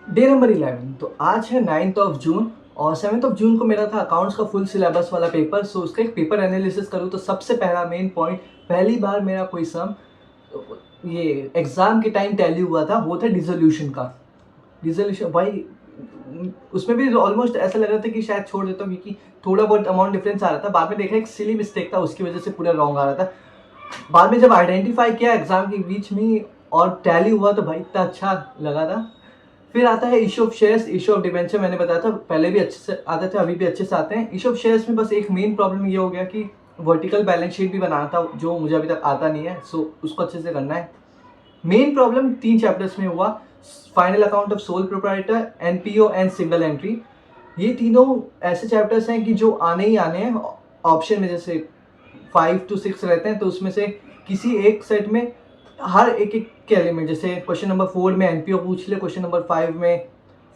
Day number 11। तो आज है 9th ऑफ जून और 7th ऑफ जून को मेरा था अकाउंट्स का फुल सिलेबस वाला पेपर। सो उसका एक पेपर एनालिसिस करूँ तो सबसे पहला मेन पॉइंट, पहली बार मेरा कोई सम ये एग्ज़ाम के टाइम टैली हुआ था, वो था डिसोल्यूशन का। डिसोल्यूशन भाई, उसमें भी ऑलमोस्ट ऐसा लग रहा था कि शायद छोड़ देता हूँ, क्योंकि थोड़ा बहुत अमाउंट डिफरेंस आ रहा था। बाद में देखा एक सिली मिस्टेक था, उसकी वजह से पूरा रॉन्ग आ रहा था। बाद में जब आइडेंटिफाई किया एग्जाम के बीच में और टैली हुआ तो भाई इतना अच्छा लगा था। फिर आता है issue of shares, issue of debenture. मैंने बताया था पहले भी अच्छे से आते थे, अभी भी अच्छे से आते हैं। इशू ऑफ शेयर्स में बस एक मेन प्रॉब्लम ये हो गया कि वर्टिकल बैलेंस शीट भी बनाना था, जो मुझे अभी तक आता नहीं है। सो उसको अच्छे से करना है। मेन प्रॉब्लम 3 चैप्टर्स में हुआ, final account of sole proprietor, NPO and single entry. ये तीनों ऐसे चैप्टर्स हैं कि जो आने ही आने हैं ऑप्शन में। जैसे 5 to 6 रहते हैं, तो उसमें से किसी एक सेट में हर एक एक के एलिमेंट, जैसे क्वेश्चन नंबर 4 में एनपीओ पूछ लिया, क्वेश्चन नंबर 5 में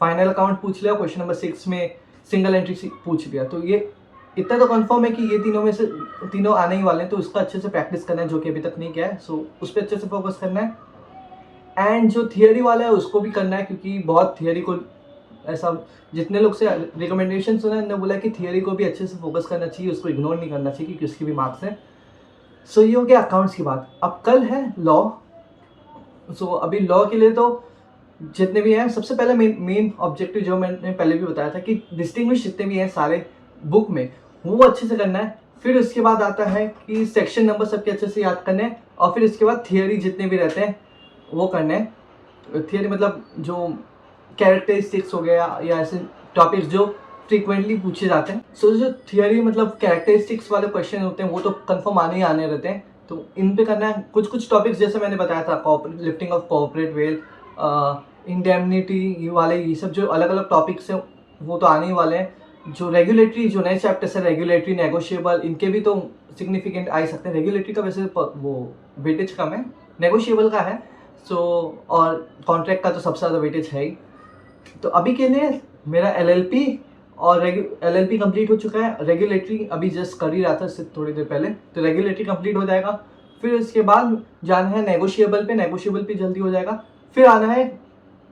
फाइनल अकाउंट पूछ लिया, क्वेश्चन नंबर 6 में सिंगल एंट्री पूछ लिया। तो ये इतना तो कंफर्म है कि ये तीनों में से तीनों आने ही वाले हैं। तो उसका अच्छे से प्रैक्टिस करना है, जो कि अभी तक नहीं किया है। सो उस पर अच्छे से फोकस करना है। एंड जो थियरी वाला है उसको भी करना है, क्योंकि बहुत थियरी को ऐसा, जितने लोग से रिकमेंडेशन सुना है, उन्होंने बोला कि थियरी को भी अच्छे से फोकस करना चाहिए, उसको इग्नोर नहीं करना चाहिए, क्योंकि उसकी भी मार्क्स है। सो ये हो गया अकाउंट्स की बात। अब कल है लॉ। सो अभी लॉ के लिए तो जितने भी हैं, सबसे पहले मेन ऑब्जेक्टिव जो मैंने पहले भी बताया था कि डिस्टिंग्विश जितने भी हैं सारे बुक में, वो अच्छे से करना है। फिर उसके बाद आता है कि सेक्शन नंबर सबके अच्छे से याद करने हैं। और फिर उसके बाद थियरी जितने भी रहते हैं वो करने हैं। थियरी मतलब जो कैरेक्टरिस्टिक्स हो गया या ऐसे टॉपिक्स जो फ्रीक्वेंटली पूछे जाते हैं। सो जो थियरी मतलब कैरेक्टरिस्टिक्स वाले क्वेश्चन होते हैं वो तो कंफर्म आने ही आने रहते हैं। तो इन पे करना है। कुछ कुछ टॉपिक्स जैसे मैंने बताया था, lifting of corporate veil, indemnity वाले, ये सब जो अलग अलग टॉपिक्स हैं वो तो आने ही वाले हैं। जो रेगुलेटरी, जो नए चैप्टर्स है रेगुलेटरी, नेगोशिएबल, इनके भी तो सिग्निफिकेंट आ ही सकते हैं। रेगुलेटरी का वैसे वो वेटेज कम है, नेगोशिएबल का है। सो और कॉन्ट्रैक्ट का तो सबसे ज़्यादा वेटेज है ही। तो अभी के लिए मेरा एलएलपी और एलएलपी कंप्लीट हो चुका है। रेगुलेटरी अभी जस्ट कर ही रहा था इससे थोड़ी देर पहले, तो रेगुलेटरी कंप्लीट हो जाएगा। फिर इसके बाद जाना है नेगोशिएबल पे, नेगोशिएबल पे जल्दी हो जाएगा। फिर आना है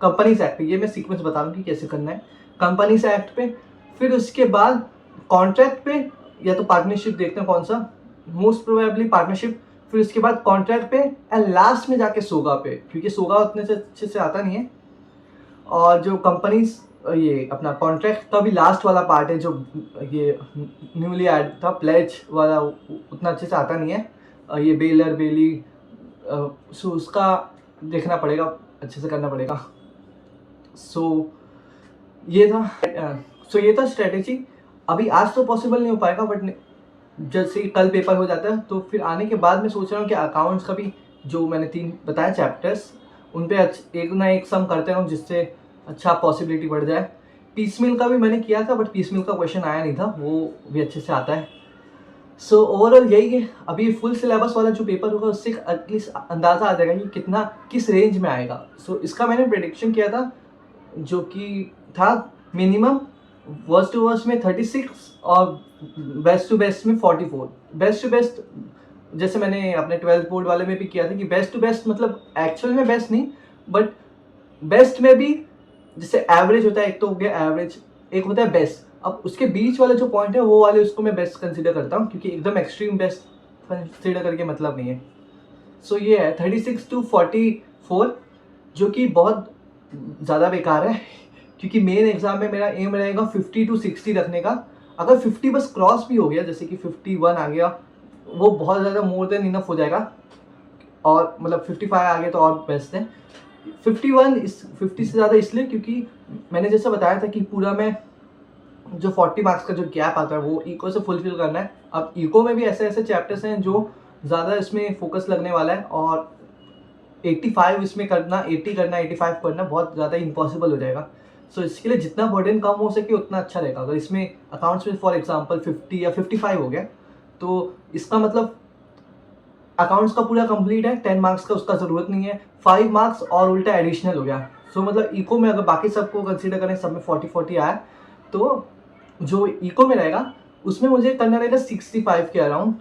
कंपनीज एक्ट पे। ये मैं सीक्वेंस बता दूँ कि कैसे करना है। कंपनीज एक्ट पे, फिर उसके बाद कॉन्ट्रैक्ट पे या तो पार्टनरशिप, देखते हैं कौन सा, मोस्ट प्रोबेबली पार्टनरशिप। फिर उसके बाद कॉन्ट्रैक्ट पे एंड लास्ट में जाके सोगा पे, क्योंकि सोगा उतने से अच्छे से आता नहीं है। और जो कंपनीज, ये अपना कॉन्ट्रैक्ट का भी लास्ट वाला पार्ट है, जो ये न्यूली ऐड था प्लेज वाला, उतना अच्छे से आता नहीं है। ये बेलर बेली, सो उसका देखना पड़ेगा, अच्छे से करना पड़ेगा। सो ये था ये था स्ट्रेटेजी। अभी आज तो पॉसिबल नहीं हो पाएगा, बट जैसे कल पेपर हो जाता है तो फिर आने के बाद मैं सोच रहा हूँ कि अकाउंट्स का भी जो मैंने 3 बताया चैप्टर्स, उन पे एक ना एक सम करते रहूँ, जिससे अच्छा पॉसिबिलिटी बढ़ जाए। पीस मिल का भी मैंने किया था, बट पीस मिल का क्वेश्चन आया नहीं था, वो भी अच्छे से आता है। सो ओवरऑल यही है। अभी फुल सिलेबस वाला जो पेपर होगा उससे एटलीस्ट अंदाज़ा आ जाएगा कि कितना किस रेंज में आएगा। सो इसका मैंने प्रेडिक्शन किया था, जो कि था मिनिमम वर्स्ट टू वर्स्ट में 36 और बेस्ट टू बेस्ट में 44। बेस्ट टू बेस्ट जैसे मैंने अपने 12th बोर्ड वाले में भी किया था कि बेस्ट टू बेस्ट मतलब एक्चुअल में बेस्ट नहीं, बट बेस्ट में भी जैसे एवरेज होता है, एक तो हो गया एवरेज, एक होता है बेस्ट। अब उसके बीच वाले जो पॉइंट है वो वाले उसको मैं बेस्ट कंसिडर करता हूँ, क्योंकि एकदम एक्सट्रीम बेस्ट कंसिडर करके मतलब नहीं है। सो ये है 36 to 44, जो कि बहुत ज़्यादा बेकार है, क्योंकि मेन एग्जाम में मेरा एम रहेगा 50 to 60 रखने का। अगर 50 बस क्रॉस भी हो गया, जैसे कि 51 आ गया, वो बहुत ज़्यादा मोर देन इनफ हो जाएगा। और मतलब 55 आ गया तो और बेस्ट है। 50 से ज़्यादा इसलिए क्योंकि मैंने जैसा बताया था कि पूरा मैं जो 40 मार्क्स का जो गैप आता है वो इको से फुलफिल करना है। अब इको में भी ऐसे ऐसे चैप्टर्स हैं जो ज़्यादा इसमें फोकस लगने वाला है, और 85 इसमें करना, 80 करना, 85 करना बहुत ज़्यादा इम्पॉसिबल हो जाएगा। सो इसके लिए जितना बर्डन कम हो सके उतना अच्छा रहेगा। अगर इसमें अकाउंट्स में फॉर एग्जांपल 50 या 55 हो गया, तो इसका मतलब अकाउंट्स का पूरा कंप्लीट है, 10 मार्क्स का उसका ज़रूरत नहीं है, 5 मार्क्स और उल्टा एडिशनल हो गया। सो मतलब इको में अगर बाकी सबको कंसीडर करें, सब में 40-40 आया, तो जो इको में रहेगा उसमें मुझे करना रहेगा 65 के अराउंड,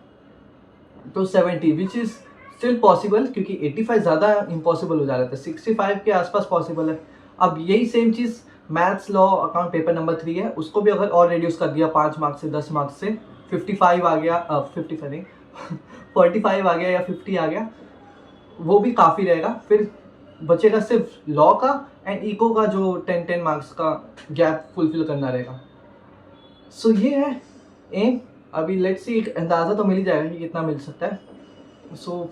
तो 70 विच इज़ स्टिल पॉसिबल, क्योंकि 85 ज़्यादा इम्पॉसिबल हो जा रहा था, 65 के आसपास पॉसिबल है। अब यही सेम चीज़ maths law account paper number 3 है, उसको भी अगर और रिड्यूस कर दिया 5 मार्क्स से 10 मार्क्स से 55 आ गया, 55 नहीं 45 आ गया या 50 आ गया, वो भी काफ़ी रहेगा। फिर बचेगा सिर्फ लॉ का एंड इको का जो 10-10 मार्क्स का गैप फुलफिल करना रहेगा। सो ये है एम। अभी लेट्स सी, एक अंदाज़ा तो मिल ही जाएगा कि कितना मिल सकता है। सो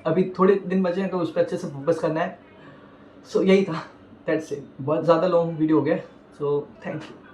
अभी थोड़े दिन बचे हैं तो उस पर अच्छे से फोकस करना है। सो यही था, दैट्स इट। बहुत ज़्यादा लॉन्ग वीडियो हो गया, सो थैंक यू।